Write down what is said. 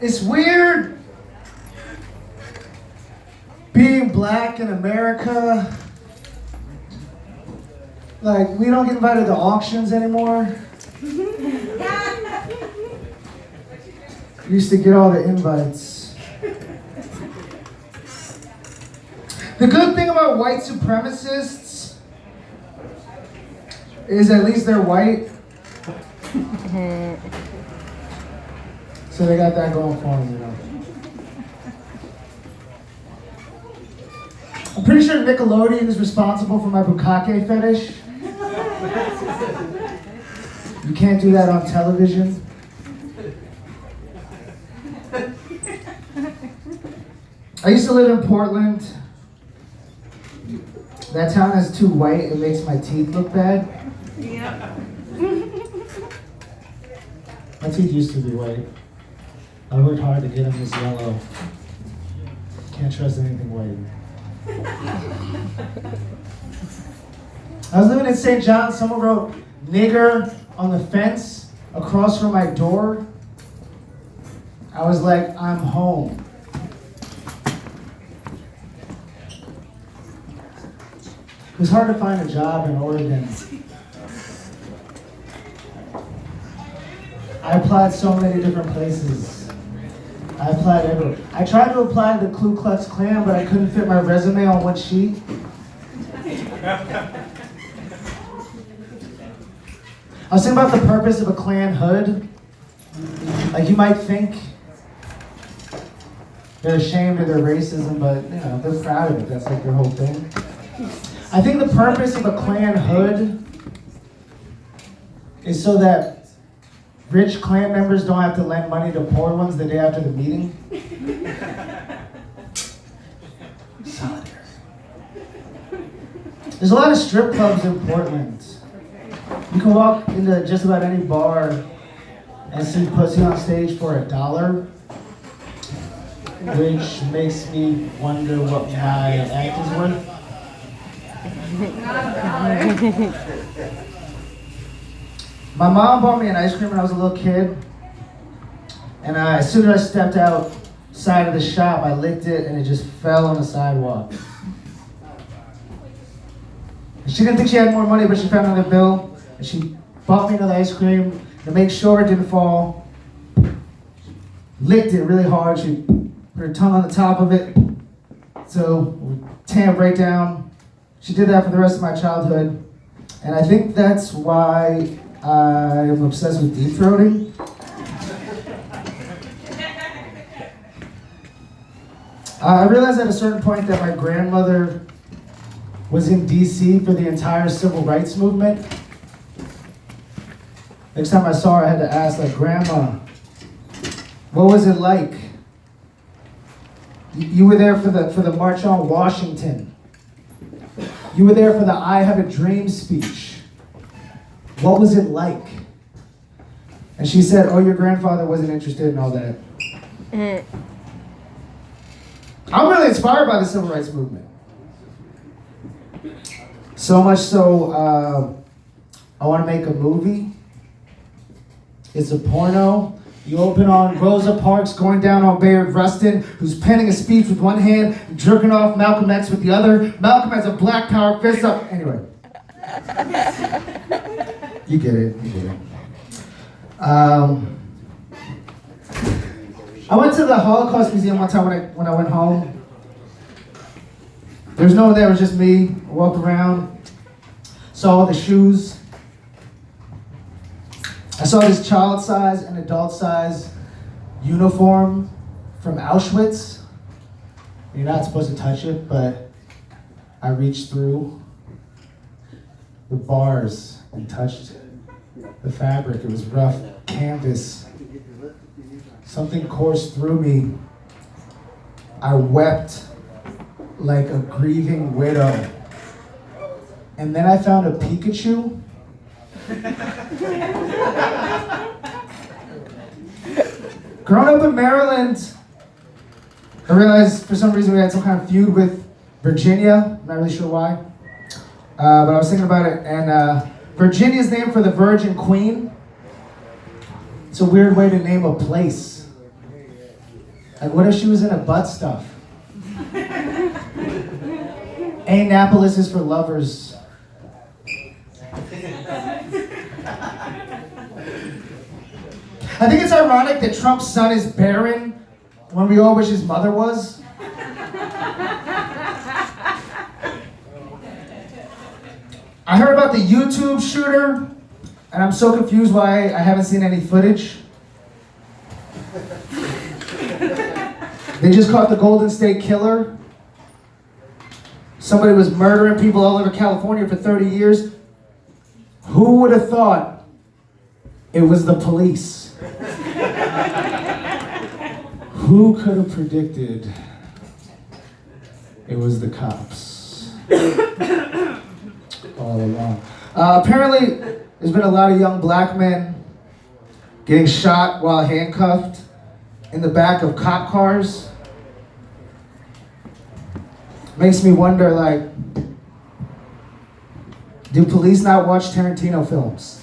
It's weird being black in America. Like, we don't get invited to auctions anymore. We used to get all the invites. The good thing about white supremacists is at least they're white. So they got that going for them, you know. I'm pretty sure Nickelodeon is responsible for my bukkake fetish. You can't do that on television. I used to live in Portland. That town is too white, it makes my teeth look bad. Yeah. My teeth used to be white. I worked hard to get them this yellow. Can't trust anything white. I was living in St. John, someone wrote nigger on the fence across from my door. I was like, I'm home. It was hard to find a job in Oregon. I applied so many different places. I applied everywhere. I tried to apply to the Ku Klux Klan, but I couldn't fit my resume on one sheet. I was thinking about the purpose of a Klan hood. Like, you might think they're ashamed of their racism, but you know, they're proud of it. That's like their whole thing. I think the purpose of a Klan hood is so that rich Klan members don't have to lend money to poor ones the day after the meeting. Solidarity. There's a lot of strip clubs in Portland. You can walk into just about any bar and see pussy on stage for $1, which makes me wonder what my act is worth. My mom bought me an ice cream when I was a little kid, and as soon as I stepped outside of the shop, I licked it and it just fell on the sidewalk. She didn't think she had more money, but she found another bill, and she bought me another ice cream to make sure it didn't fall. Licked it really hard. She put her tongue on the top of it, so tamp right down. She did that for the rest of my childhood, and I think that's why I am obsessed with deep throating. I realized at a certain point that my grandmother was in DC for the entire civil rights movement. Next time I saw her, I had to ask, like, Grandma, what was it like? You were there for the March on Washington. You were there for the I Have a Dream speech. What was it like? And she said, oh, your grandfather wasn't interested in all that. I'm really inspired by the civil rights movement. So much so, I want to make a movie. It's a porno. You open on Rosa Parks going down on Bayard Rustin, who's penning a speech with one hand, jerking off Malcolm X with the other. Malcolm has a black power fist up. Anyway. You get it. I went to the Holocaust Museum one time when I went home. There was no one there, it was just me. I walked around, saw all the shoes. I saw this child-size and adult-size uniform from Auschwitz. You're not supposed to touch it, but I reached through the bars and touched the fabric. It was rough canvas. Something coursed through me. I wept like a grieving widow. And then I found a Pikachu. Growing up in Maryland, I realized for some reason we had some kind of feud with Virginia. I'm not really sure why. But I was thinking about it, and Virginia is named for the Virgin Queen. It's a weird way to name a place. Like, what if she was in a butt stuff? Annapolis is for lovers. I think it's ironic that Trump's son is barren when we all wish his mother was. I heard about the YouTube shooter, and I'm so confused why I haven't seen any footage. They just caught the Golden State Killer. Somebody was murdering people all over California for 30 years. Who would have thought it was the police? Who could have predicted it was the cops? All along. Apparently, there's been a lot of young black men getting shot while handcuffed in the back of cop cars. Makes me wonder, like, do police not watch Tarantino films?